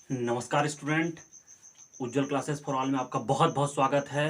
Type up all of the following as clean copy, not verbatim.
नमस्कार student. Ujjwal classes for all में आपका बहुत बहुत स्वागत है।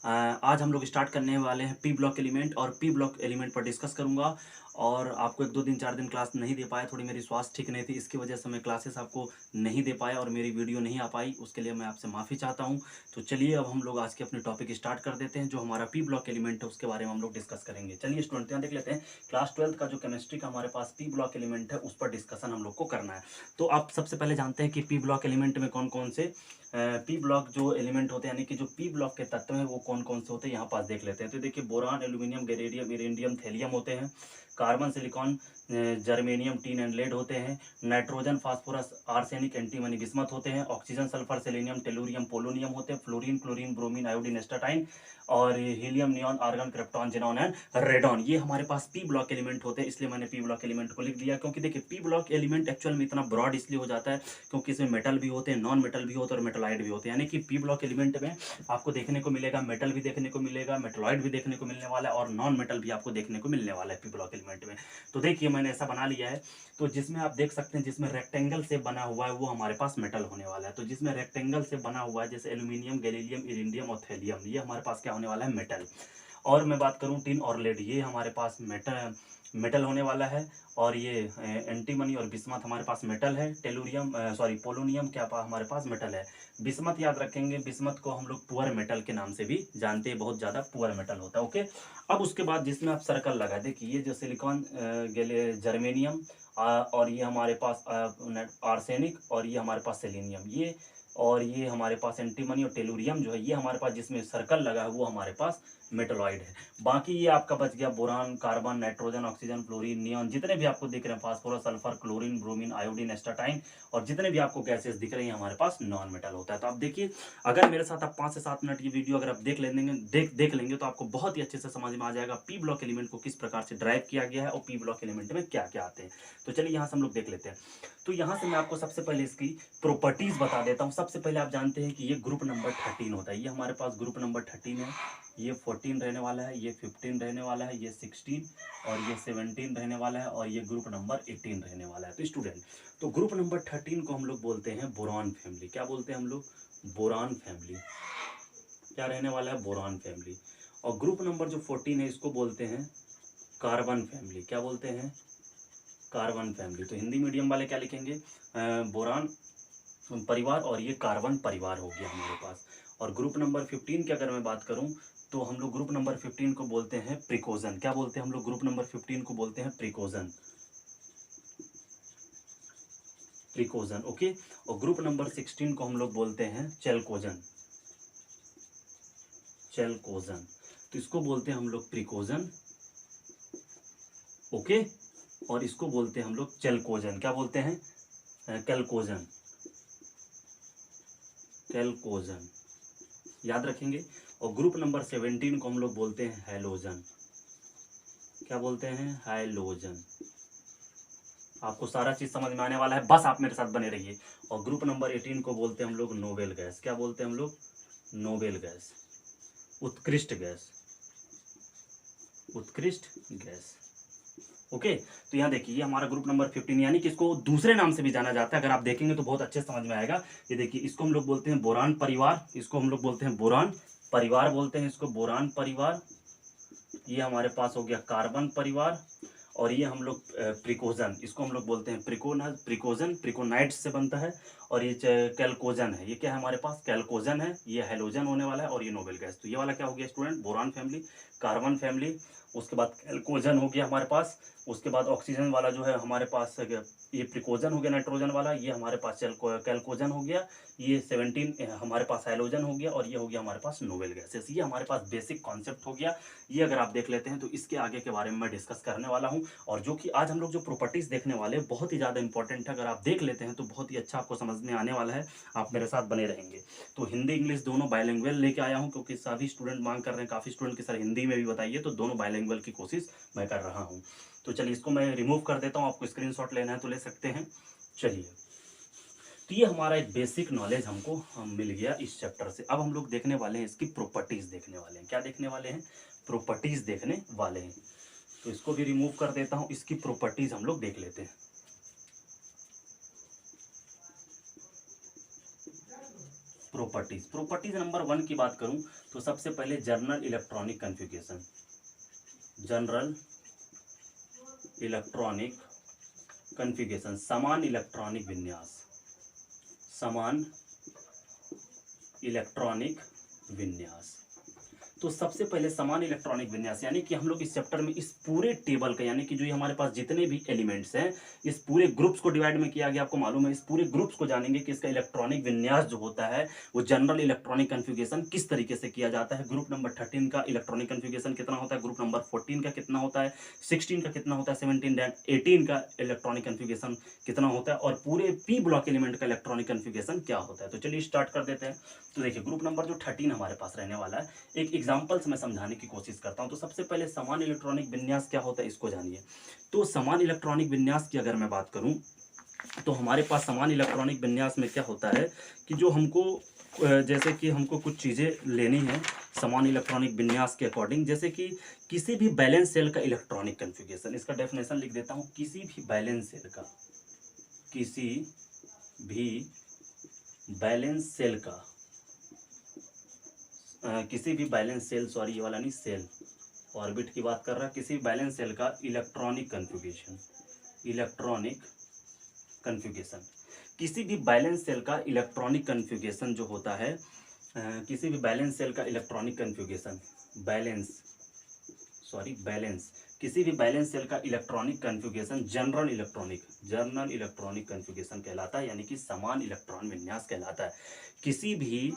आज हम लोग स्टार्ट करने वाले हैं पी ब्लॉक एलिमेंट और पी ब्लॉक एलिमेंट पर डिस्कस करूंगा। और आपको एक दो दिन 4 दिन क्लास नहीं दे पाया, थोड़ी मेरी स्वास्थ्य ठीक नहीं थी, इसकी वजह से मैं क्लासेस आपको नहीं दे पाया और मेरी वीडियो नहीं आ पाई, उसके लिए मैं आपसे माफ़ी चाहता हूं। तो चलिए अब हम लोग आज के अपने टॉपिक स्टार्ट कर देते हैं। जो हमारा पी ब्लॉक एलिमेंट है उसके बारे में हम लोग डिस्कस करेंगे। चलिए स्टूडेंट यहाँ देख लेते हैं। क्लास 12th का जो केमिस्ट्री का हमारे पास पी ब्लॉक एलिमेंट है उस पर डिस्कशन हम लोग को करना है। तो आप सबसे पहले जानते हैं कि पी ब्लॉक एलिमेंट में कौन कौन से पी ब्लॉक जो एलिमेंट होते हैं, यानी कि जो पी ब्लॉक के तत्व हैं वो कौन कौन से होते हैं यहाँ पास देख लेते हैं। तो देखिए, boron, aluminium, gallium, iridium, thallium होते हैं। Carbon, silicon, germanium, tin and lead होते हैं। Nitrogen, phosphorus, arsenic, antimony, bismuth होते हैं। Oxygen, sulphur, selenium, tellurium, polonium होते हैं। Fluorine, chlorine, bromine, iodine, astatine और helium, neon, argon, krypton, xenon and radon, ये हमारे पास पी ब्लॉक एलिमेंट होते हैं। इसलिए मैंने पी ब्लॉक एलिमेंट को लिख दिया, क्योंकि देखिए पी ब्लॉक एलिमेंट एक्चुअल में इतना ब्रॉड इसलिए हो जाता है क्योंकि इसमें मेटल भी होते हैं, नॉन मेटल भी होते हैं और मेटलॉइड भी होते हैं। यानी कि पी ब्लॉक एलिमेंट में आपको देखने को मिलेगा मेटल भी देखने को मिलेगा, मेटलॉइड भी देखने को मिलने वाला है और नॉन मेटल भी आपको देखने को मिलने वाला है पी ब्लॉक एलिमेंट में। तो देखिए मैंने ऐसा बना लिया है। तो जिसमें आप देख सकते हैं जिसमें रेक्टेंगल से बना हुआ है वो हमारे पास मेटल होने वाला है। तो जिसमें रेक्टेंगल से बना हुआ है जैसे एल्यूमिनियम, गैलियम, इरिडियम और थैलियम, ये हमारे पास क्या होने वाला है? मेटल। और मैं बात करूं टिन और लेड, ये हमारे पास मेटल होने वाला है। और ये एंटीमनी और बिस्मथ हमारे पास मेटल है। टेलुरियम पोलोनियम क्या हमारे पास मेटल है। बिस्मथ याद रखेंगे, बिस्मथ को हम लोग पुअर मेटल के नाम से भी जानते हैं, बहुत ज्यादा पुअर मेटल होता है। ओके, अब उसके बाद जिसमें आप सर्कल लगा देखिए, ये जो सिलिकॉन, जर्मेनियम, और ये हमारे पास आर्सेनिक और ये हमारे पास सेलेनियम, ये और ये हमारे पास एंटीमनी और टेलुरियम जो है ये हमारे पास जिसमें सर्कल लगा है वो हमारे पास मेटलॉइड है। बाकी ये आपका बच गया boron, carbon, nitrogen, oxygen, fluorine, neon, जितने भी आपको दिख रहे हैं, phosphorus, sulphur, chlorine, bromine, iodine, astatine और जितने भी आपको गैसेस दिख रहे हैं हमारे पास नॉन मेटल होता है। तो आप देखिए, अगर मेरे साथ आप 5 से 7 मिनट की वीडियो अगर आप देख लेंगे तो आपको बहुत ही अच्छे से समझ में आ जाएगा पी ब्लॉक एलिमेंट को किस प्रकार से ड्राइव किया गया है और पी ब्लॉक एलिमेंट में क्या क्या आते हैं। तो चलिए यहाँ से हम लोग देख लेते हैं। तो यहाँ से मैं आपको सबसे पहले इसकी प्रॉपर्टीज बता देता हूँ। सबसे पहले आप जानते हैं कि ये ग्रुप नंबर 13 होता है, ये हमारे पास ग्रुप नंबर 13 है। ये 14 रहने वाला है, ये 15 रहने वाला है, ये 16 और ये 17 रहने वाला है और ये ग्रुप नंबर 18 रहने वाला है। तो स्टूडेंट, तो ग्रुप नंबर 13 को हम लोग बोलते हैं बोरान फैमिली। क्या बोलते हैं हम लोग? Boron family. क्या रहने वाला है? Boron family. और ग्रुप नंबर जो 14 है इसको बोलते हैं कार्बन फैमिली। क्या बोलते हैं? Carbon family. तो हिंदी मीडियम वाले क्या लिखेंगे? बोरान परिवार और ये कार्बन परिवार हो गया हमारे पास। और ग्रुप नंबर 15 की अगर मैं बात करूं तो हम लोग ग्रुप नंबर 15 को बोलते हैं प्रिकोजन। क्या बोलते हैं हम लोग? ग्रुप नंबर 15 को बोलते हैं प्रिकोजन। प्रिकोजन, ओके। और ग्रुप नंबर 16 को हम लोग बोलते हैं चेलकोजन। चेलकोजन। तो इसको बोलते हैं हम लोग प्रिकोजन, ओके। और इसको बोलते हैं हम लोग चेलकोजन। क्या बोलते हैं? कैलकोजन। कैलकोजन, याद रखेंगे। और ग्रुप नंबर 17 को हम लोग बोलते हैं हैलोजन। क्या बोलते हैं? हैलोजन। आपको सारा चीज समझ में आने वाला है, बस आप मेरे साथ बने रहिए। और ग्रुप नंबर 18 को बोलते हैं हम लोग नोबेल गैस। क्या बोलते हैं हम लोग? नोबेल गैस, उत्कृष्ट गैस, उत्कृष्ट गैस, ओके। तो यहाँ देखिए, ये हमारा ग्रुप नंबर 15, यानी कि इसको दूसरे नाम से भी जाना जाता है। अगर आप देखेंगे तो बहुत अच्छे से समझ में आएगा। ये देखिए, इसको हम लोग बोलते हैं बोरान परिवार, इसको हम लोग बोलते हैं बोरान परिवार, बोलते हैं इसको बोरान परिवार। ये हमारे पास हो गया कार्बन परिवार। और ये हम लोग प्रिकोजन, इसको हम लोग बोलते हैं प्रिकोजन, प्रिकोनाइट से बनता है। और ये कैलकोजन है, ये क्या है हमारे पास? कैलकोजन है। ये हेलोजन होने वाला है और ये नोबेल गैस। तो ये वाला क्या हो गया student? Boron family, carbon family. उसके बाद कैलकोजन हो गया हमारे पास। उसके बाद ऑक्सीजन वाला जो है हमारे पास ये प्रिकोजन हो गया, नाइट्रोजन वाला, ये हमारे पास कैलकोजन हो गया। ये 17 हमारे पास हाइलोजन हो गया और ये हो गया हमारे पास नोबेल गैसेस। ये हमारे पास बेसिक कॉन्सेप्ट हो गया। ये अगर आप देख लेते हैं तो इसके आगे के बारे में मैं डिस्कस करने वाला हूं। और जो कि आज हम लोग जो प्रॉपर्टीज देखने वाले हैं बहुत ही ज़्यादा इंपॉर्टेंट है। अगर आप देख लेते हैं तो बहुत ही अच्छा आपको समझ में आने वाला है, आप मेरे साथ बने रहेंगे। तो हिंदी इंग्लिश दोनों बायलिंगुअल लेके आया हूं, क्योंकि सभी स्टूडेंट मांग कर रहे हैं, काफ़ी स्टूडेंट की सर हिंदी में भी बताइए, तो दोनों बायलिंगुअल की कोशिश मैं कर रहा हूँ। तो चलिए इसको मैं रिमूव कर देता हूँ, आपको स्क्रीनशॉट लेना है तो ले सकते हैं। चलिए, तो ये हमारा एक बेसिक नॉलेज हमको मिल गया इस चैप्टर से। अब हम लोग देखने वाले हैं इसकी प्रॉपर्टीज देखने वाले हैं। क्या देखने वाले हैं? प्रॉपर्टीज देखने वाले हैं। तो इसको भी रिमूव कर देता हूं, इसकी प्रॉपर्टीज हम लोग देख लेते हैं। प्रॉपर्टीज नंबर 1 की बात करूं तो सबसे पहले general electronic configuration, general electronic configuration, समान इलेक्ट्रॉनिक विन्यास, समान इलेक्ट्रॉनिक विन्यास। तो सबसे पहले समान इलेक्ट्रॉनिक विन्यास यानी कि हम लोग इस चैप्टर में इस पूरे टेबल का यानी कि जो ये हमारे पास जितने भी एलिमेंट्स हैं इस पूरे ग्रुप्स को डिवाइड में किया गया। आपको मालूम है इस पूरे ग्रुप्स को जानेंगे कि इसका इलेक्ट्रॉनिक विन्यास जो होता है वो जनरल इलेक्ट्रॉनिक कॉन्फ़िगरेशन किस तरीके से किया जाता है। ग्रुप नंबर 13 का इलेक्ट्रॉनिक कॉन्फ़िगरेशन कितना होता है, ग्रुप नंबर 14 का कितना होता है, 16 का कितना होता है, 17 दैन 18 का इलेक्ट्रॉनिक कॉन्फ़िगरेशन कितना होता है और पूरे पी ब्लॉक एलिमेंट का इलेक्ट्रॉनिक कॉन्फ़िगरेशन क्या होता है। तो चलिए स्टार्ट कर देते हैं। तो देखिए ग्रुप नंबर जो 13 हमारे पास रहने वाला है, एक एग्जांपल से मैं समझाने की कोशिश करता हूं। तो सबसे पहले समान इलेक्ट्रॉनिक विन्यास क्या होता है इसको जानिए। तो समान इलेक्ट्रॉनिक विन्यास की अगर मैं बात करूं तो हमारे पास समान इलेक्ट्रॉनिक विन्यास में क्या होता है कि जो हमको जैसे कि हमको कुछ चीज़ें लेनी है समान इलेक्ट्रॉनिक विन्यास के अकॉर्डिंग, जैसे कि किसी भी बैलेंस सेल का इलेक्ट्रॉनिक कॉन्फ़िगरेशन, इसका डेफिनेशन लिख देता हूँ। किसी भी बैलेंस सेल का, किसी भी बैलेंस सेल का किसी भी बैलेंस सेल, सॉरी ये वाला नहीं, सेल ऑर्बिट की बात कर रहा है, किसी बैलेंस सेल का इलेक्ट्रॉनिक कॉन्फ़िगरेशन, इलेक्ट्रॉनिक कॉन्फ़िगरेशन, किसी भी बैलेंस सेल का इलेक्ट्रॉनिक कॉन्फ़िगरेशन जो होता है किसी भी बैलेंस सेल का इलेक्ट्रॉनिक कॉन्फ़िगरेशन, बैलेंस किसी भी बैलेंस सेल का electronic configuration general electronic configuration कहलाता है, यानी कि समान इलेक्ट्रॉन विन्यास कहलाता है। किसी भी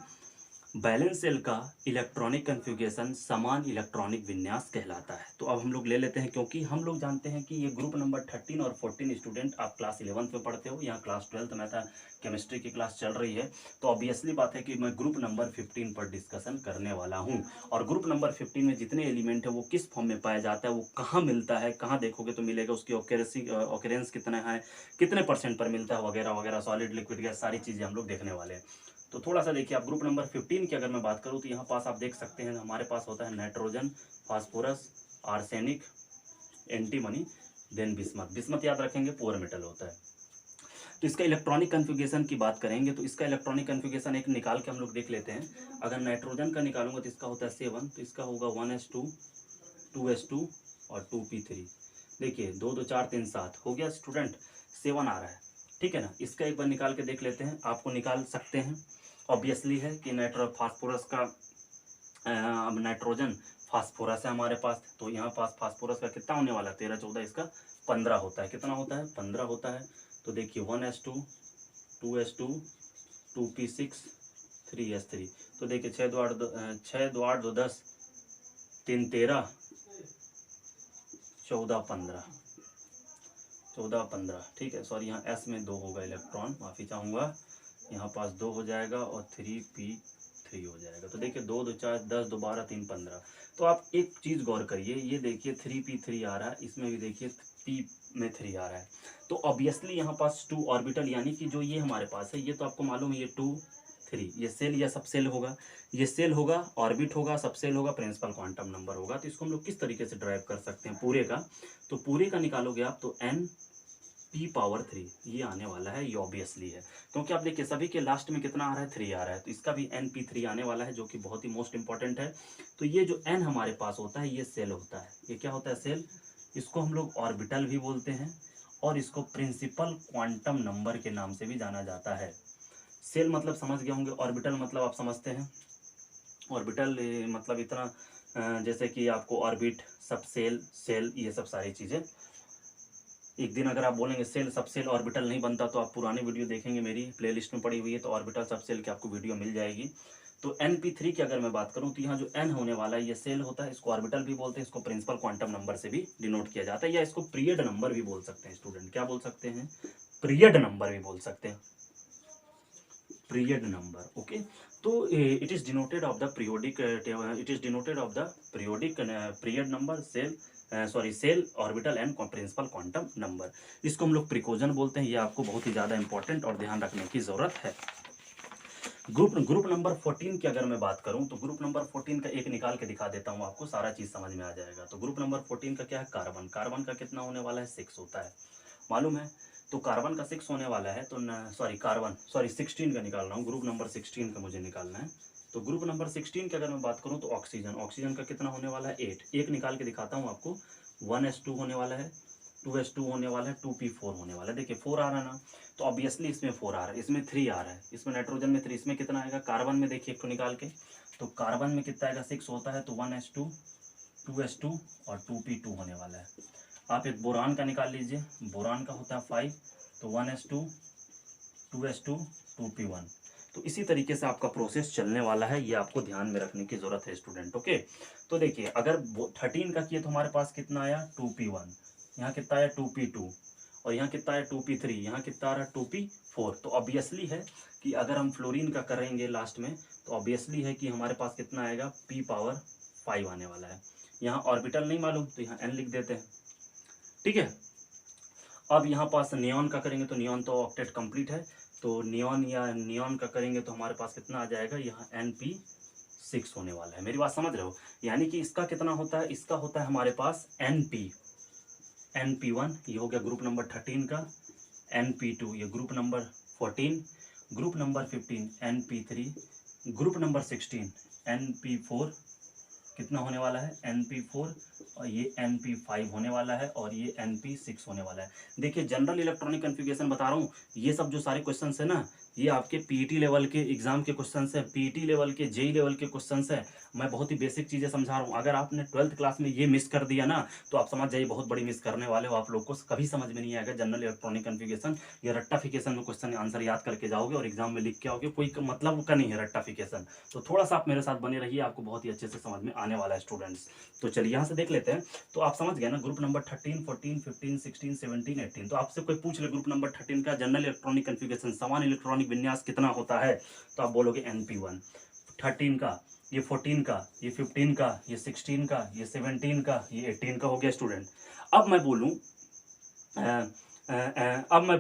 बैलेंस सेल का इलेक्ट्रॉनिक कॉन्फ़िगरेशन समान इलेक्ट्रॉनिक विन्यास कहलाता है। तो अब हम लोग ले लेते हैं, क्योंकि हम लोग जानते हैं कि ये ग्रुप नंबर 13 और 14 स्टूडेंट आप क्लास 11th में पढ़ते हो, यहाँ क्लास 12th में था, केमिस्ट्री की क्लास चल रही है। तो ऑब्वियसली बात है कि मैं ग्रुप नंबर 15 पर डिस्कशन करने वाला हूँ। और ग्रुप नंबर 15 में जितने एलिमेंट है वो किस फॉर्म में पाया जाता है, वो कहाँ मिलता है, कहाँ देखोगे तो मिलेगा, उसकी ऑकरेंस कितना है, कितने % पर मिलता है, वगैरह वगैरह, सॉलिड लिक्विड गैस, सारी चीज़ें हम लोग देखने वाले हैं। तो थोड़ा सा देखिए, आप ग्रुप नंबर 15 की अगर मैं बात करूं तो यहाँ पास आप देख सकते हैं हमारे पास होता है nitrogen, phosphorus, arsenic, antimony, then bismuth. Bismuth याद रखेंगे पुअर मेटल होता है। तो इसका इलेक्ट्रॉनिक कॉन्फ़िगरेशन की बात करेंगे तो इसका इलेक्ट्रॉनिक कॉन्फ़िगरेशन एक निकाल के हम लोग देख लेते हैं। अगर नाइट्रोजन का निकालूंगा तो इसका होता है 7, तो इसका होगा 1s2, 2s2 और 2p3। देखिए 2 2 4 3 7 हो गया स्टूडेंट, 7 आ रहा है, ठीक है ना। इसका एक बार निकाल के देख लेते हैं, आपको निकाल सकते हैं। ऑब्वियसली है कि फास्फोरस का अब नाइट्रोजन फास्फोरस है हमारे पास, तो यहाँ पास फास्फोरस का कितना होने वाला है, 13 14 इसका 15 होता है। कितना होता है, 15 होता है। तो देखिए 1s2, 2s2, 2p6, 3s3। तो देखिए 6 2 8 2 10, 3 13, 14 15, 14 15, ठीक है। सॉरी यहाँ एस में 2 होगा इलेक्ट्रॉन, माफ़ी चाहूँगा, यहाँ पास 2 हो जाएगा और 3p3 हो जाएगा। तो देखिए 2 2 4 10, 2 12, 3 15। तो आप एक चीज़ गौर करिए, ये देखिए 3p3 आ रहा है, इसमें भी देखिए p में 3 आ रहा है। तो ऑब्वियसली यहाँ पास 2 ऑर्बिटल, यानी कि जो ये हमारे पास है, ये तो आपको मालूम है ये 2 3, ये सेल या सब सेल होगा, ये सेल होगा, ऑर्बिट होगा, सब सेल होगा, प्रिंसिपल क्वांटम नंबर होगा। तो इसको हम लोग किस तरीके से ड्राइव कर सकते हैं पूरे का, तो पूरे का निकालोगे आप तो n p⁻3 ये आने वाला है, ये ऑब्वियसली है, क्योंकि आप देखिए सभी के लास्ट में कितना आ रहा है, 3 आ रहा है, तो इसका भी np3 आने वाला है, जो कि बहुत ही मोस्ट इंपॉर्टेंट है। तो ये जो n हमारे पास होता है ये सेल होता है, ये क्या होता है, सेल। इसको हम लोग ऑर्बिटल भी बोलते हैं और इसको प्रिंसिपल क्वांटम नंबर के नाम से भी जाना जाता है। सेल मतलब समझ गए होंगे, ऑर्बिटल मतलब आप समझते हैं, ऑर्बिटल मतलब इतना जैसे कि आपको ऑर्बिट, सब सेल, सेल, ये सब सारी चीज़ें। एक दिन अगर आप बोलेंगे सेल सब सेल ऑर्बिटल नहीं बनता, तो आप पुरानी वीडियो देखेंगे, मेरी प्लेलिस्ट में पड़ी हुई है, तो ऑर्बिटल सब सेल की आपको वीडियो मिल जाएगी। तो np3 की अगर मैं बात करूं तो यहाँ जो n होने वाला है ये सेल होता है, इसको ऑर्बिटल भी बोलते हैं, इसको प्रिंसिपल क्वांटम नंबर से भी डिनोट किया जाता है, या इसको पीरियड नंबर भी बोल सकते हैं स्टूडेंट। क्या बोल सकते हैं, पीरियड नंबर भी बोल सकते हैं, पीरियड नंबर, ओके। तो it is denoted of the periodic, it is denoted of the periodic period number, shell, sorry shell, orbital and principal quantum number. इसको हम लोग प्रिकोजन बोलते हैं, ये आपको बहुत ही ज़्यादा इंपॉर्टेंट और ध्यान रखने की ज़रूरत है। ग्रुप नंबर 14 की अगर मैं बात करूं तो ग्रुप नंबर 14 का एक निकाल के दिखा देता हूं, आपको सारा चीज़ समझ में आ जाएगा। तो ग्रुप नंबर 14 का क्या है, कार्बन। कार्बन का कितना होने वाला है, 6 होता है, मालूम है। तो कार्बन का 6 होने वाला है, तो कार्बन 16 का निकाल रहा हूँ, ग्रुप नंबर 16 का मुझे निकालना है। तो ग्रुप नंबर 16 की अगर मैं बात करूँ तो ऑक्सीजन का कितना होने वाला है 8, एक निकाल के दिखाता हूँ आपको। 1s2 होने वाला है, 2s2 होने वाला है, 2p4 होने वाला है। देखिए 4 आ रहा है ना, तो ऑब्वियसली इसमें 4 आ रहा है, इसमें 3 आ रहा है, इसमें नाइट्रोजन में 3, इसमें कितना आएगा कार्बन में, देखिए एक तो निकाल के, तो कार्बन में कितना आएगा 6 होता है, तो 1s2, 2s2 और 2p2 होने वाला है। आप एक बोरान का निकाल लीजिए, बोरान का होता है 5, तो 1s2, 2s2, 2p1। तो इसी तरीके से आपका प्रोसेस चलने वाला है, ये आपको ध्यान में रखने की जरूरत है स्टूडेंट। ओके, तो देखिए अगर 13 का किए तो हमारे पास कितना आया 2p1, यहाँ कितना आया 2p2, और यहाँ कितना आया 2p3, यहाँ कितना आ रहा है 2p4। तो ऑब्वियसली है कि अगर हम फ्लोरीन का करेंगे लास्ट में, तो ऑब्वियसली है कि हमारे पास कितना आएगा p⁻5 आने वाला है। यहाँ ऑर्बिटल नहीं मालूम तो यहाँ n लिख देते हैं, ठीक है। अब यहाँ पास नियॉन का करेंगे तो नियॉन तो ऑक्टेट कंप्लीट है, तो नियॉन का करेंगे तो हमारे पास कितना आ जाएगा, यहाँ Np6 होने वाला है। मेरी बात समझ रहे हो, यानी कि इसका कितना होता है, इसका होता है हमारे पास Np1, ये हो गया ग्रुप नंबर 13 का, Np2 ये group number 14, group number 15 Np3, group number 16 Np4 कितना होने वाला है Np4, और ये Np5 होने वाला है, और ये Np6 होने वाला है। देखिए जनरल इलेक्ट्रॉनिक कन्फिगरेशन बता रहा हूँ, ये सब जो सारे क्वेश्चंस है ना, ये आपके पीईटी लेवल के एग्जाम के क्वेश्चंस है, पीईटी लेवल के, जेई लेवल के क्वेश्चंस है। मैं बहुत ही बेसिक चीज़ें समझा रहा हूँ। अगर आपने 12th क्लास में ये मिस कर दिया ना, तो आप समझ जाइए बहुत बड़ी मिस करने वाले हो। आप लोग को कभी समझ में नहीं आएगा जनरल इलेक्ट्रॉनिक कन्फिगरेशन। ये रट्टाफिकेशन में क्वेश्चन आंसर याद करके जाओगे और एग्जाम में लिख के आओगे, कोई मतलब का नहीं है रट्टाफिकेशन। तो थोड़ा सा आप मेरे साथ बने रहिए, आपको बहुत ही अच्छे से समझ में आने वाला है स्टूडेंट्स। तो चलिए यहाँ से देख लेते हैं। तो आप समझ गए ना, ग्रुप नंबर 13, 14, 15, 16, 17, 18। तो आपसे कोई पूछ ले ग्रुप नंबर 13 का जनरल इलेक्ट्रॉनिक कन्फिगरेशन, समान इलेक्ट्रॉनिक विन्यास कितना होता है, तो आप बोलोगे Np1। 13 का, ये 14 का, ये 15 का, ये 16 का, ये 17 का, ये 18 का हो गया स्टूडेंट। अब मैं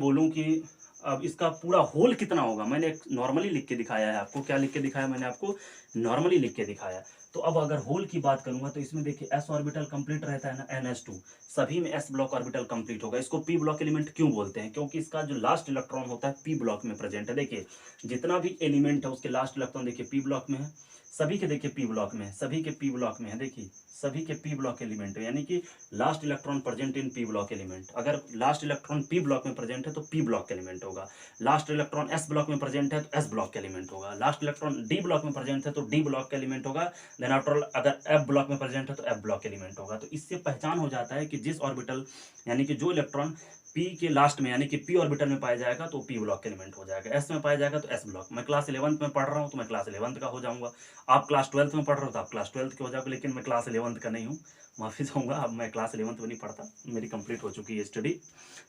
बोलूँ कि अब इसका पूरा होल कितना होगा, मैंने एक नॉर्मली लिख के दिखाया है आपको। क्या लिख के दिखाया मैंने आपको, नॉर्मली लिख के दिखाया। तो अब अगर होल की बात करूंगा तो इसमें देखिए s ऑर्बिटल कंप्लीट रहता है ना, NH2, सभी में s ब्लॉक ऑर्बिटल कंप्लीट होगा। इसको p ब्लॉक एलिमेंट क्यों बोलते हैं, क्योंकि इसका जो लास्ट इलेक्ट्रॉन होता है p ब्लॉक में प्रेजेंट है। देखिए जितना भी एलिमेंट है उसके लास्ट इलेक्ट्रॉन देखिए p ब्लॉक में है, सभी के देखिए p ब्लॉक में है, सभी के p ब्लॉक में है, देखिए सभी के p ब्लॉक एलिमेंट है, यानी कि last electron present in p block element. अगर लास्ट इलेक्ट्रॉन p ब्लॉक में प्रेजेंट है तो p ब्लॉक एलिमेंट होगा। लास्ट इलेक्ट्रॉन s ब्लॉक में प्रेजेंट है तो s ब्लॉक एलिमेंट होगा। लास्ट इलेक्ट्रॉन d ब्लॉक में प्रेजेंट है तो d ब्लॉक एलिमेंट होगा। देन आफ्टर ऑल अगर f ब्लॉक में प्रेजेंट है तो f ब्लॉक एलिमेंट होगा। तो इससे पहचान हो जाता है कि जिस ऑर्बिटल, यानी कि जो इलेक्ट्रॉन p के लास्ट में, यानी कि p ऑर्बिटल में पाया जाएगा तो p ब्लॉक एलिमेंट हो जाएगा, s में पाया जाएगा तो s ब्लॉक। मैं क्लास 11th में पढ़ रहा हूँ तो मैं क्लास 11th का हो जाऊंगा, आप क्लास 12th में पढ़ रहे हो तो आप क्लास 12th के हो जाओगे, लेकिन मैं क्लास 11th का नहीं हूँ, माफी चाहूँगा। अब मैं क्लास 11th में नहीं पढ़ता, मेरी कंप्लीट हो चुकी है स्टडी।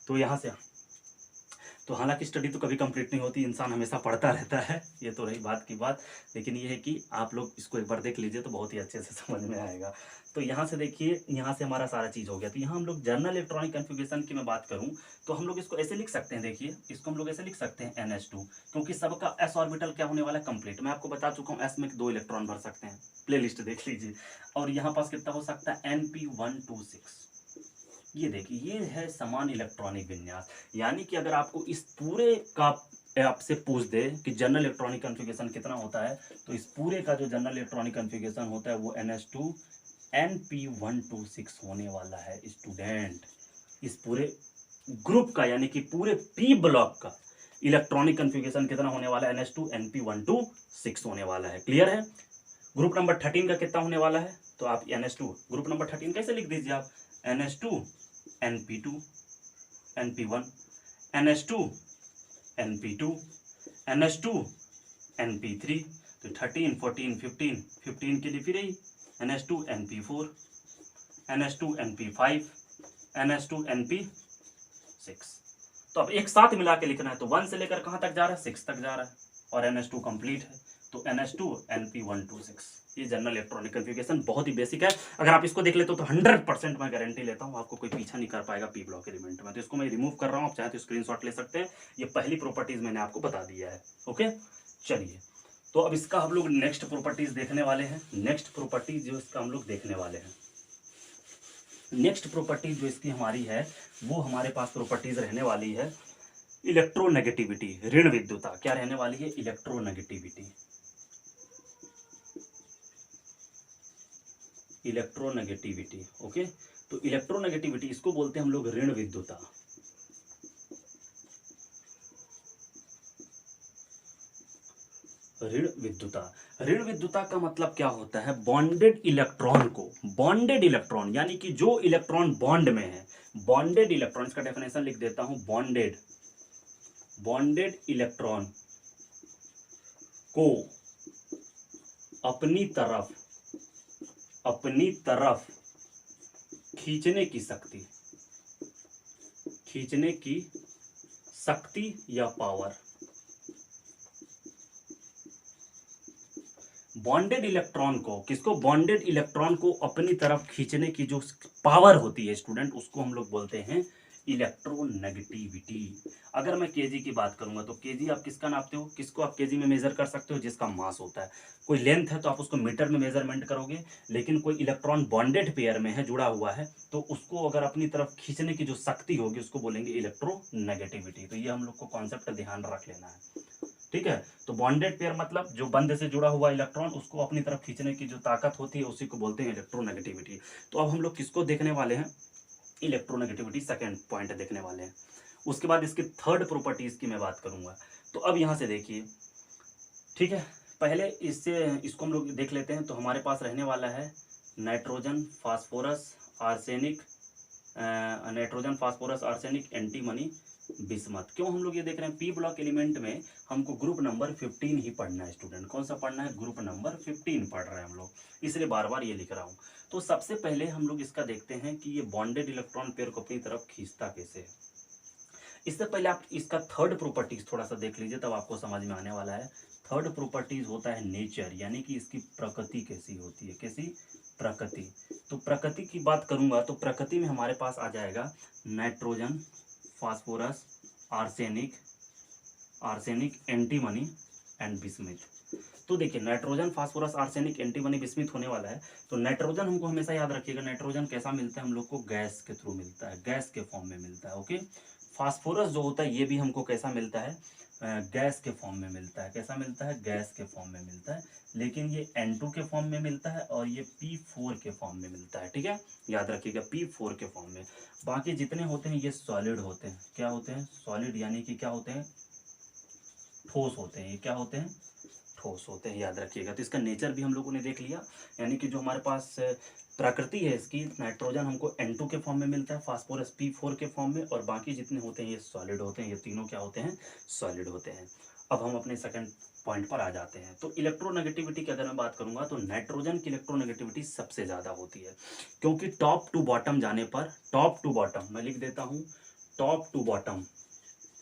तो यहाँ से तो हालांकि स्टडी तो कभी कंप्लीट नहीं होती, इंसान हमेशा पढ़ता रहता है, ये तो रही बात की बात। लेकिन ये है कि आप लोग इसको एक बार देख लीजिए तो बहुत ही अच्छे से समझ में आएगा। तो यहाँ से देखिए, यहाँ से हमारा सारा चीज़ हो गया। तो यहाँ हम लोग जनरल इलेक्ट्रॉनिक कन्फिगरेशन की मैं बात करूँ तो हम लोग इसको ऐसे लिख सकते हैं, देखिए इसको हम लोग ऐसे लिख सकते हैं NH2, क्योंकि सबका s ऑर्बिटल क्या होने वाला है कंप्लीट। मैं आपको बता चुका हूँ s में 2 इलेक्ट्रॉन भर सकते हैं, प्ले लिस्ट देख लीजिए। और यहाँ पास कितना हो सकता है Np126। ये देखिए ये है समान इलेक्ट्रॉनिक विन्यास। यानी कि अगर आपको इस पूरे का आपसे पूछ दे कि जनरल इलेक्ट्रॉनिक कन्फिगरेशन कितना होता है, तो इस पूरे का जो जनरल इलेक्ट्रॉनिक कन्फिगरेशन होता है वो NH2 Np126 होने वाला है स्टूडेंट। इस पूरे ग्रुप का, यानी कि पूरे p ब्लॉक का इलेक्ट्रॉनिक कन्फिगरेशन कितना होने वाला है, NH2 Np126 होने वाला है। क्लियर है। ग्रुप नंबर 13 का कितना होने वाला है, तो आप NH2 ग्रुप नंबर 13 कैसे लिख दीजिए आप, NH2 Np2 Np1 NH2 Np2 NH2 Np3। तो 13, 14, 15 के लिए फिर यही NH2 Np4 NH2 Np5 NH2 Np6। तो अब एक साथ मिला के लिखना है, तो 1 से लेकर कहाँ तक जा रहा है, 6 तक जा रहा है, और NH2 कंप्लीट है, तो NH2 Np126। ये जनरल इलेक्ट्रॉनिक कन्फिगरेशन बहुत ही बेसिक है। अगर आप इसको देख लेते हो तो 100% मैं गारंटी लेता हूँ आपको कोई पीछा नहीं कर पाएगा p ब्लॉक एलिमेंट में। तो इसको मैं रिमूव कर रहा हूँ, आप चाहे तो स्क्रीनशॉट ले सकते हैं। ये पहली प्रॉपर्टीज मैंने आपको बता दिया है। ओके चलिए, तो अब इसका हम लोग नेक्स्ट प्रॉपर्टीज देखने वाले हैं। नेक्स्ट प्रॉपर्टीज जो इसका हम लोग देखने वाले हैं, नेक्स्ट प्रॉपर्टीज जो इसकी हमारी है वो हमारे पास प्रॉपर्टीज रहने वाली है इलेक्ट्रोनेगेटिविटी, ऋण विद्युता क्या रहने वाली है? इलेक्ट्रोनेगेटिविटी। Electronegativity, okay. तो इलेक्ट्रोनेगेटिविटी इसको बोलते हैं हम लोग ऋण विद्युता। ऋण विद्युता, ऋण विद्युता का मतलब क्या होता है? बॉन्डेड इलेक्ट्रॉन को, बॉन्डेड इलेक्ट्रॉन यानी कि जो इलेक्ट्रॉन बॉन्ड में है, बॉन्डेड इलेक्ट्रॉन, इसका डेफिनेशन लिख देता हूं, बॉन्डेड, बॉन्डेड इलेक्ट्रॉन को अपनी तरफ, अपनी तरफ खींचने की शक्ति, खींचने की शक्ति या पावर, बॉन्डेड इलेक्ट्रॉन को, किसको? बॉन्डेड इलेक्ट्रॉन को अपनी तरफ खींचने की जो पावर होती है स्टूडेंट, उसको हम लोग बोलते हैं इलेक्ट्रोनेगेटिविटी। अगर मैं केजी की बात करूंगा तो केजी आप किसका नापते हो? किसको आप केजी में मेजर कर सकते हो? जिसका मास होता है। कोई लेंथ है तो आप उसको मीटर में मेजरमेंट करोगे, लेकिन कोई इलेक्ट्रॉन बॉन्डेड पेयर में है, जुड़ा हुआ है, तो उसको अगर अपनी तरफ खींचने की जो शक्ति होगी उसको बोलेंगे इलेक्ट्रोनेगेटिविटी। तो ये हम लोग को कॉन्सेप्ट ध्यान रख लेना है, ठीक है। तो बॉन्डेड पेयर मतलब जो बंध से जुड़ा हुआ इलेक्ट्रॉन, उसको अपनी तरफ खींचने की जो ताकत होती है उसी को बोलते हैं इलेक्ट्रोनेगेटिविटी। तो अब हम लोग किसको देखने वाले हैं? इलेक्ट्रोनेगेटिविटी, सेकंड पॉइंट देखने वाले हैं। उसके बाद इसकी थर्ड प्रॉपर्टीज की मैं बात करूंगा। तो अब यहां से देखिए, ठीक है, पहले इसको हम लोग देख लेते हैं। तो हमारे पास रहने वाला है nitrogen, phosphorus, arsenic, nitrogen, phosphorus, arsenic, antimony, bismuth. क्यों हम लोग ये देख रहे हैं? पी ब्लॉक एलिमेंट में हमको ग्रुप नंबर 15 ही पढ़ना है स्टूडेंट। कौन सा पढ़ना है? ग्रुप नंबर 15 पढ़ रहे हैं हम लोग, इसलिए बार बार ये लिख रहा हूँ। तो सबसे पहले हम लोग इसका देखते हैं कि ये बॉन्डेड इलेक्ट्रॉन पेयर को अपनी तरफ खींचता कैसे है। इससे पहले आप इसका थर्ड प्रॉपर्टीज थोड़ा सा देख लीजिए, तब आपको समझ में आने वाला है। थर्ड प्रॉपर्टीज होता है नेचर, यानी कि इसकी प्रकृति कैसी होती है। कैसी? प्रकृति। तो प्रकृति की बात करूंगा तो प्रकृति में हमारे पास आ जाएगा nitrogen, phosphorus, arsenic, arsenic, antimony and bismuth. तो देखिए nitrogen, phosphorus, arsenic, antimony, bismuth होने वाला है। तो नाइट्रोजन हमको हमेशा याद रखिएगा, नाइट्रोजन कैसा मिलता है हम लोग को? गैस के थ्रू मिलता है, गैस के फॉर्म में मिलता है, ओके। फास्फोरस जो होता है ये भी हमको कैसा मिलता है? गैस के फॉर्म में मिलता है। कैसा मिलता है? गैस के फॉर्म में मिलता है, लेकिन ये N2 के फॉर्म में मिलता है और ये P4 के फॉर्म में मिलता है, ठीक है, याद रखिएगा, P4 के फॉर्म में। बाकी जितने होते हैं ये सॉलिड होते हैं। क्या होते हैं? सॉलिड, यानी कि क्या होते हैं? ठोस होते हैं। ये क्या होते हैं? ठोस होते हैं, याद रखिएगा। तो इसका नेचर भी हम लोगों ने देख लिया, यानी कि जो हमारे पास प्रकृति है इसकी, नाइट्रोजन हमको N2 के फॉर्म में मिलता है, फास्फोरस P4 के फॉर्म में, और बाकी जितने होते हैं ये सॉलिड होते हैं। ये तीनों क्या होते हैं? सॉलिड होते हैं। अब हम अपने सेकंड पॉइंट पर आ जाते हैं। तो इलेक्ट्रोनेगेटिविटी की अगर मैं बात करूंगा तो नाइट्रोजन की इलेक्ट्रोनेगेटिविटी सबसे ज्यादा होती है, क्योंकि टॉप टू बॉटम जाने पर, टॉप टू बॉटम मैं लिख देता हूं, टॉप टू बॉटम,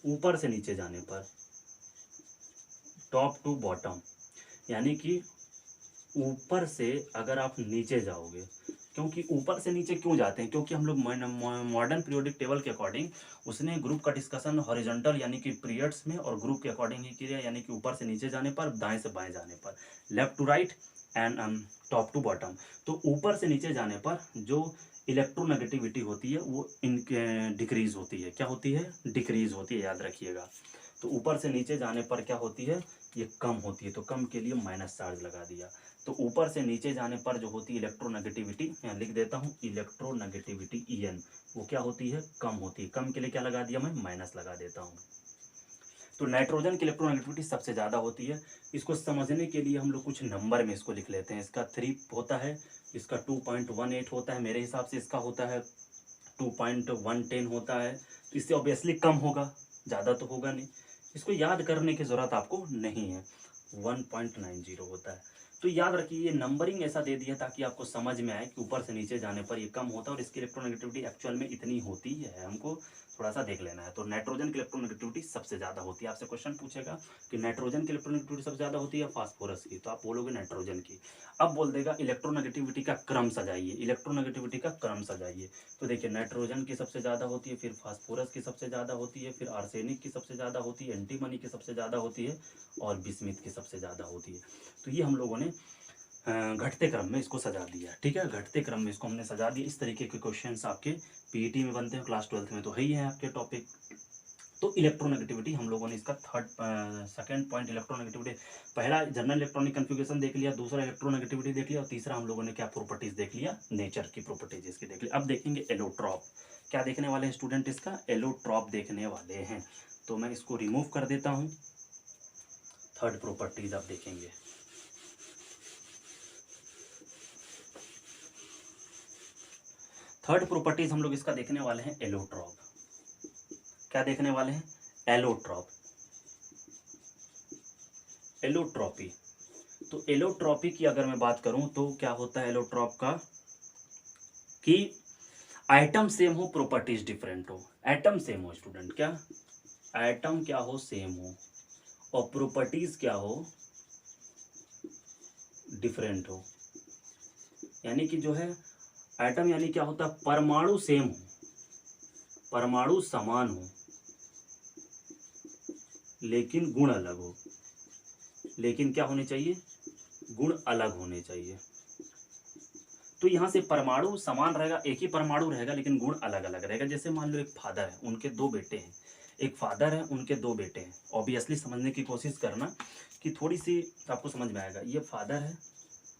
ऊपर से नीचे जाने पर, टॉप टू बॉटम यानी कि ऊपर से अगर आप नीचे जाओगे, क्योंकि ऊपर से नीचे क्यों जाते हैं? क्योंकि हम लोग मॉडर्न पीरियोडिक टेबल के अकॉर्डिंग उसने ग्रुप का डिस्कशन हॉरिजॉन्टल यानी कि पीरियड्स में और ग्रुप के अकॉर्डिंग ही किया, यानी कि ऊपर से नीचे जाने पर, दाएं से बाएं जाने पर, left to right and top to bottom. तो ऊपर से नीचे जाने पर जो इलेक्ट्रोनेगेटिविटी होती है वो डिक्रीज होती है। क्या होती है? डिक्रीज होती है, याद रखिएगा। तो ऊपर से नीचे जाने पर क्या होती है? ये कम होती है। तो कम के लिए माइनस चार्ज लगा दिया। तो ऊपर से नीचे जाने पर जो होती है इलेक्ट्रोनेगेटिविटी, यहाँ लिख देता हूँ इलेक्ट्रोनेगेटिविटी EN, वो क्या होती है? कम होती है। कम के लिए क्या लगा दिया मैं? माइनस लगा देता हूँ। तो नाइट्रोजन की इलेक्ट्रोनेगेटिविटी सबसे ज़्यादा होती है। इसको समझने के लिए हम लोग कुछ नंबर में इसको लिख लेते हैं। इसका 3 होता है, इसका 2.18 होता है, मेरे हिसाब से इसका होता है 2.110 होता है। तो इससे ऑब्वियसली कम होगा, ज़्यादा तो होगा नहीं। इसको याद करने की ज़रूरत आपको नहीं है। 1.90 होता है। तो याद रखिए, ये नंबरिंग ऐसा दे दिया ताकि आपको समझ में आए कि ऊपर से नीचे जाने पर ये कम होता है और इसकी इलेक्ट्रोनेगेटिविटी एक्चुअल में इतनी होती है। हमको थोड़ा सा देख लेना है। तो नाइट्रोजन की इलेक्ट्रोनेगेटिविटी सबसे ज़्यादा होती है। आपसे क्वेश्चन पूछेगा कि नाइट्रोजन की इलेक्ट्रोनेगेटिविटी सबसे ज़्यादा होती है फास्फोरस की, तो आप बोलोगे नाइट्रोजन की। अब बोल देगा इलेक्ट्रोनेगेटिविटी का क्रम सजाइए, इलेक्ट्रोनेगेटिविटी का क्रम सजाइए। तो देखिए नाइट्रोजन की सबसे ज़्यादा होती है, फिर फास्फोरस की सबसे ज़्यादा होती है, फिर आर्सेनिक की सबसे ज़्यादा होती है, एंटीमनी की सबसे ज़्यादा होती है, और बिस्मिथ की सबसे ज़्यादा होती है। तो ये हम लोगों ने घटते क्रम में इसको सजा दिया, ठीक है, घटते क्रम में इसको हमने सजा दिया। इस तरीके के क्वेश्चंस आपके पीईटी में बनते हैं, क्लास 12th में तो है ही है आपके टॉपिक। तो इलेक्ट्रोनेगेटिविटी हम लोगों ने इसका सेकंड पॉइंट इलेक्ट्रोनेगेटिविटी, पहला जनरल इलेक्ट्रॉनिक कन्फिगरेशन देख लिया, दूसरा इलेक्ट्रोनेगेटिविटी देख लिया और तीसरा हम लोगों ने क्या प्रॉपर्टीज देख लिया, नेचर की प्रॉपर्टीज इसकी देख ली। अब देखेंगे एलोट्रॉप। क्या देखने वाले हैं स्टूडेंट, इसका एलोट्रॉप देखने वाले हैं। तो मैं इसको रिमूव कर देता हूं। थर्ड प्रॉपर्टीज अब देखेंगे। थर्ड प्रॉपर्टीज हम लोग इसका देखने वाले हैं एलोट्रॉप। क्या देखने वाले हैं, एलोट्रॉप, एलोट्रॉपी। तो एलोट्रॉपी की अगर मैं बात करूं तो क्या होता है एलोट्रॉप का, कि आइटम सेम हो, प्रॉपर्टीज डिफरेंट हो। एटम सेम हो स्टूडेंट, क्या एटम क्या हो, सेम हो, और प्रॉपर्टीज क्या हो, डिफरेंट हो। यानी कि जो है एटम यानी क्या होता है, परमाणु सेम हो, परमाणु समान हो, लेकिन गुण अलग हो। लेकिन क्या होने चाहिए, गुण अलग होने चाहिए। तो यहां से परमाणु समान रहेगा, एक ही परमाणु रहेगा लेकिन गुण अलग अलग रहेगा। जैसे मान लो एक फादर है, उनके दो बेटे हैं, एक फादर है, उनके दो बेटे हैं। ऑब्वियसली समझने की कोशिश करना कि थोड़ी सी आपको समझ में आएगा। ये फादर है,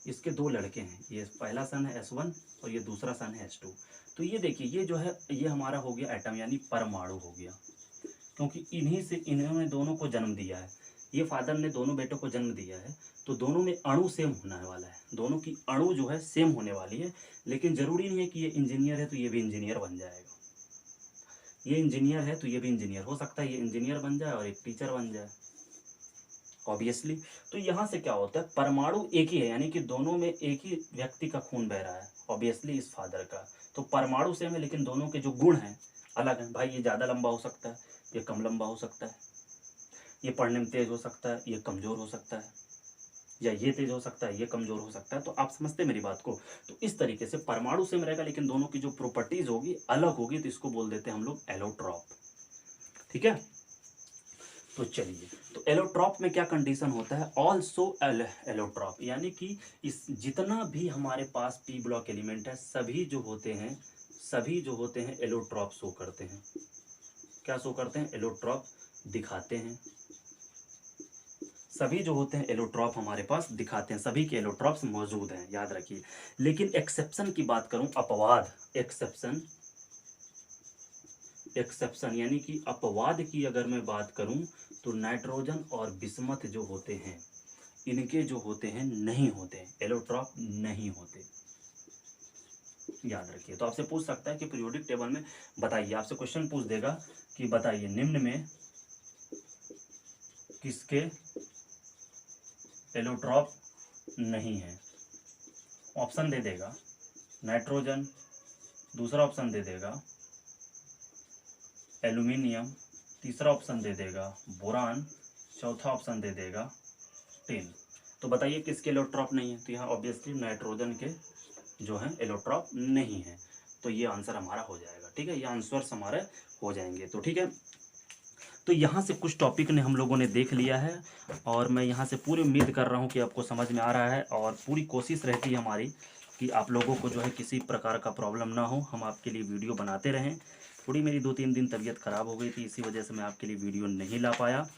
इसके दो लड़के हैं, ये पहला सन है S1 और ये दूसरा सन है S2। तो ये देखिए, ये जो है ये हमारा हो गया एटम यानी परमाणु हो गया, क्योंकि इन्हीं से इन्होंने दोनों को जन्म दिया है। ये फादर ने दोनों बेटों को जन्म दिया है, तो दोनों में अणु सेम होने वाला है, दोनों की अणु जो है सेम होने वाली है। लेकिन जरूरी नहीं है कि ये इंजीनियर है तो ये भी इंजीनियर बन जाएगा, ये इंजीनियर है तो ये भी इंजीनियर हो सकता है, ये इंजीनियर बन जाए और एक टीचर बन जाए ऑब्वियसली। तो यहाँ से क्या होता है, परमाणु एक ही है, यानी कि दोनों में एक ही व्यक्ति का खून बह रहा है ऑब्वियसली इस फादर का। तो परमाणु सेम है लेकिन दोनों के जो गुण हैं अलग हैं। भाई ये ज़्यादा लंबा हो सकता है, ये कम लंबा हो सकता है, ये पढ़ने में तेज हो सकता है, ये कमज़ोर हो सकता है, या ये तेज हो सकता है, ये कमज़ोर हो सकता है। तो आप समझते हैं मेरी बात को। तो इस तरीके से परमाणु सेम रहेगा लेकिन दोनों की जो प्रॉपर्टीज होगी अलग होगी, तो इसको बोल देते हैं हम लोग एलोट्रॉप। ठीक है, तो चलिए, तो एलोट्रॉप में क्या कंडीशन होता है, ऑल्सो एलोट्रॉप, यानी कि इस जितना भी हमारे पास पी ब्लॉक एलिमेंट है सभी जो होते हैं, सभी जो होते हैं एलोट्रॉप शो करते हैं। क्या शो करते हैं, एलोट्रॉप दिखाते हैं। सभी जो होते हैं एलोट्रॉप हमारे पास दिखाते हैं, सभी के एलोट्रॉप्स मौजूद हैं, याद रखिए। लेकिन एक्सेप्शन की बात करूं, अपवाद, एक्सेप्शन, एक्सेप्शन यानी कि अपवाद की अगर मैं बात करूं तो नाइट्रोजन और बिस्मथ जो होते हैं इनके जो होते हैं नहीं होते, एलोट्रॉप नहीं होते, याद रखिए। तो आपसे पूछ सकता है कि पीरियोडिक टेबल में बताइए, आपसे क्वेश्चन पूछ देगा कि बताइए निम्न में किसके एलोट्रॉप नहीं है। ऑप्शन दे देगा नाइट्रोजन, दूसरा ऑप्शन दे देगा एल्यूमिनियम, तीसरा ऑप्शन दे देगा बोरान, चौथा ऑप्शन दे देगा टिन। तो बताइए किसके एलोट्रॉप नहीं है। तो यहाँ ऑब्वियसली नाइट्रोजन के जो है एलोट्रॉप नहीं है। तो ये आंसर हमारा हो जाएगा। ठीक है, ये आंसर्स हमारे हो जाएंगे। तो ठीक है, तो यहाँ से कुछ टॉपिक ने हम लोगों ने देख लिया है और मैं यहाँ से पूरी उम्मीद कर रहा हूँ कि आपको समझ में आ रहा है, और पूरी कोशिश रहती है हमारी कि आप लोगों को जो है किसी प्रकार का प्रॉब्लम ना हो, हम आपके लिए वीडियो बनाते रहें। थोड़ी मेरी 2-3 दिन तबीयत ख़राब हो गई थी, इसी वजह से मैं आपके लिए वीडियो नहीं ला पाया,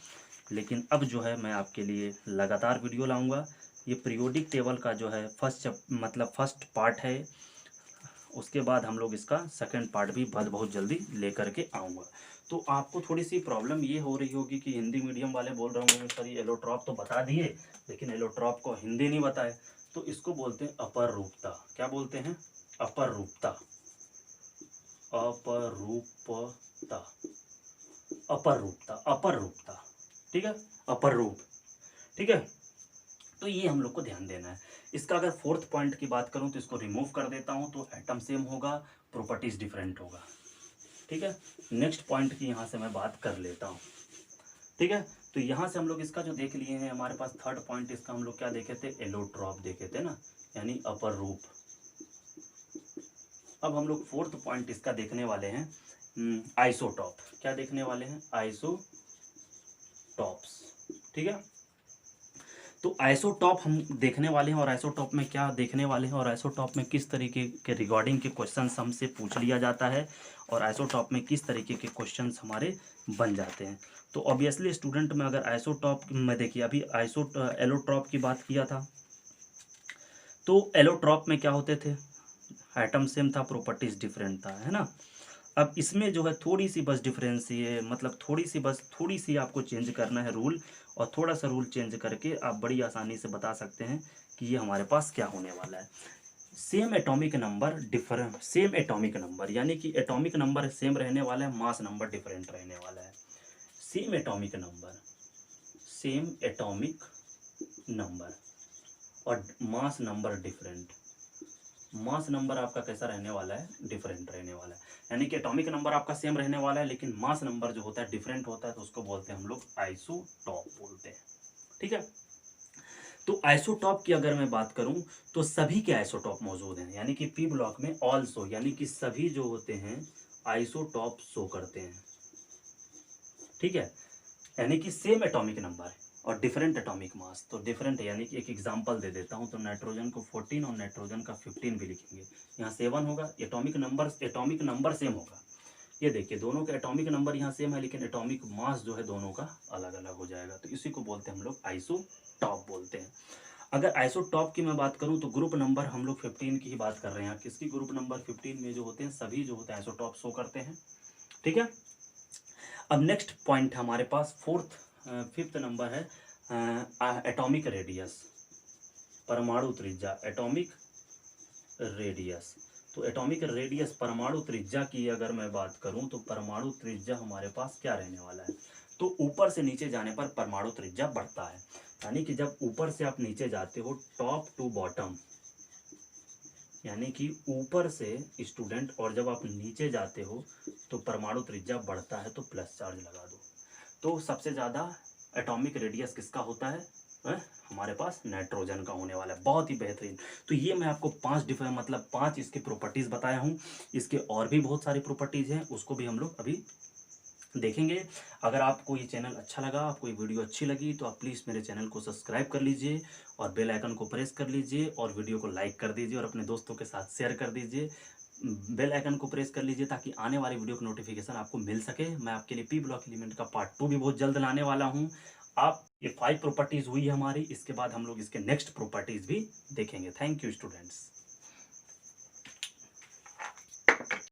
लेकिन अब जो है मैं आपके लिए लगातार वीडियो लाऊंगा। ये पीरियोडिक टेबल का जो है फर्स्ट पार्ट है, उसके बाद हम लोग इसका सेकंड पार्ट भी बहुत जल्दी लेकर के आऊँगा। तो आपको थोड़ी सी प्रॉब्लम ये हो रही होगी कि हिंदी मीडियम वाले बोल रहे होंगे सर ये एलोट्रॉप तो बता दिए लेकिन एलोट्रॉप को हिंदी नहीं बताए। तो इसको बोलते हैं अपर रूपता। क्या बोलते हैं, अपर रूपता, अपर रूपता, अपर रूपता, अपर रूपता। ठीक है, अपर रूप। ठीक है, तो ये हम लोग को ध्यान देना है। इसका अगर फोर्थ पॉइंट की बात करूं तो इसको रिमूव कर देता हूं, तो एटम सेम होगा, प्रॉपर्टीज डिफरेंट होगा। ठीक है, नेक्स्ट पॉइंट की यहाँ से मैं बात कर लेता हूँ। ठीक है, तो यहाँ से हम लोग इसका जो देख लिए हैं, हमारे पास थर्ड पॉइंट इसका हम लोग क्या देखे थे, एलोट्रॉप देखे थे ना, यानी अपर रूप। अब हम लोग फोर्थ पॉइंट इसका देखने वाले हैं आइसोटॉप। क्या देखने वाले हैं, आइसोटॉप्स। ठीक है, तो आइसोटॉप हम देखने वाले हैं, और आइसोटॉप में क्या देखने वाले हैं, और आइसोटॉप में किस तरीके के रिगार्डिंग के क्वेश्चंस हमसे पूछ लिया जाता है, और आइसोटॉप में किस तरीके के क्वेश्चंस हमारे बन जाते हैं। तो ऑब्वियसली स्टूडेंट में अगर आइसोटॉप में देखिए, अभी एलोट्रॉप की बात किया था, तो एलोट्रॉप में क्या होते थे, एटम सेम था, प्रॉपर्टीज डिफरेंट था, है ना। अब इसमें जो है थोड़ी सी बस डिफरेंस, ये मतलब थोड़ी सी आपको चेंज करना है रूल, और थोड़ा सा रूल चेंज करके आप बड़ी आसानी से बता सकते हैं कि ये हमारे पास क्या होने वाला है। Same atomic number different, same atomic number यानी कि एटॉमिक नंबर सेम रहने वाला है, मास नंबर डिफरेंट रहने वाला है। Same atomic number, same atomic number और mass number different, mass number आपका कैसा रहने वाला है, डिफरेंट रहने वाला है। यानी कि एटॉमिक नंबर आपका सेम रहने वाला है, लेकिन मास नंबर जो होता है डिफरेंट होता है, तो उसको बोलते हैं हम लोग आइसोटॉप बोलते हैं। ठीक है। तो आइसोटॉप की अगर मैं बात करूं, तो सभी के आइसोटॉप मौजूद हैं, यानी कि पी ब्लॉक में ऑल्सो, यानी कि सभी जो होते हैं आइसोटॉप शो करते हैं। ठीक है। यानी कि सेम एटॉमिक नंबर और डिफरेंट एटॉमिक मास, तो डिफरेंट है, यानी कि एक एग्जांपल दे देता हूं, तो नाइट्रोजन को 14 और नाइट्रोजन का 15 भी लिखेंगे, यहाँ 7 होगा, एटॉमिक नंबर सेम होगा। ये देखिए दोनों के एटॉमिक नंबर यहाँ सेम है, लेकिन एटॉमिक मास जो है दोनों का अलग अलग हो जाएगा, तो इसी को बोलते हैं हम लोग आइसोटॉप बोलते हैं। अगर आइसोटॉप की मैं बात करूं, तो ग्रुप नंबर हम लोग 15 की ही बात कर रहे हैं, किसकी, ग्रुप नंबर 15 में जो होते हैं सभी जो होते हैं आइसोटॉप शो करते हैं। ठीक है। अब नेक्स्ट पॉइंट हमारे पास फिफ्थ नंबर है एटॉमिक रेडियस, परमाणु त्रिज्या, एटॉमिक रेडियस। तो एटॉमिक रेडियस, परमाणु त्रिज्या की अगर मैं बात करूं, तो परमाणु त्रिज्या हमारे पास क्या रहने वाला है, तो ऊपर से नीचे जाने पर परमाणु त्रिज्या बढ़ता है, यानी कि जब ऊपर से आप नीचे जाते हो, टॉप टू बॉटम, यानी कि ऊपर से स्टूडेंट, और जब आप नीचे जाते हो तो परमाणु त्रिज्या बढ़ता है, तो प्लस चार्ज लगा दो। तो सबसे ज़्यादा एटॉमिक रेडियस किसका होता है, हमारे पास नाइट्रोजन का होने वाला है। बहुत ही बेहतरीन। तो ये मैं आपको 5 डिफरेंट, मतलब 5 इसके प्रॉपर्टीज़ बताया हूँ। इसके और भी बहुत सारी प्रॉपर्टीज़ हैं, उसको भी हम लोग अभी देखेंगे। अगर आपको ये चैनल अच्छा लगा, आपको ये वीडियो अच्छी लगी, तो आप प्लीज़ मेरे चैनल को सब्सक्राइब कर लीजिए, और बेल आइकन को प्रेस कर लीजिए, और वीडियो को लाइक कर दीजिए, और अपने दोस्तों के साथ शेयर कर दीजिए। बेल आइकन को प्रेस कर लीजिए, ताकि आने वाली वीडियो का नोटिफिकेशन आपको मिल सके। मैं आपके लिए पी ब्लॉक एलिमेंट का पार्ट 2 भी बहुत जल्द लाने वाला हूँ। आप ये 5 प्रॉपर्टीज़ हुई है हमारी, इसके बाद हम लोग इसके नेक्स्ट प्रॉपर्टीज़ भी देखेंगे। Thank you students.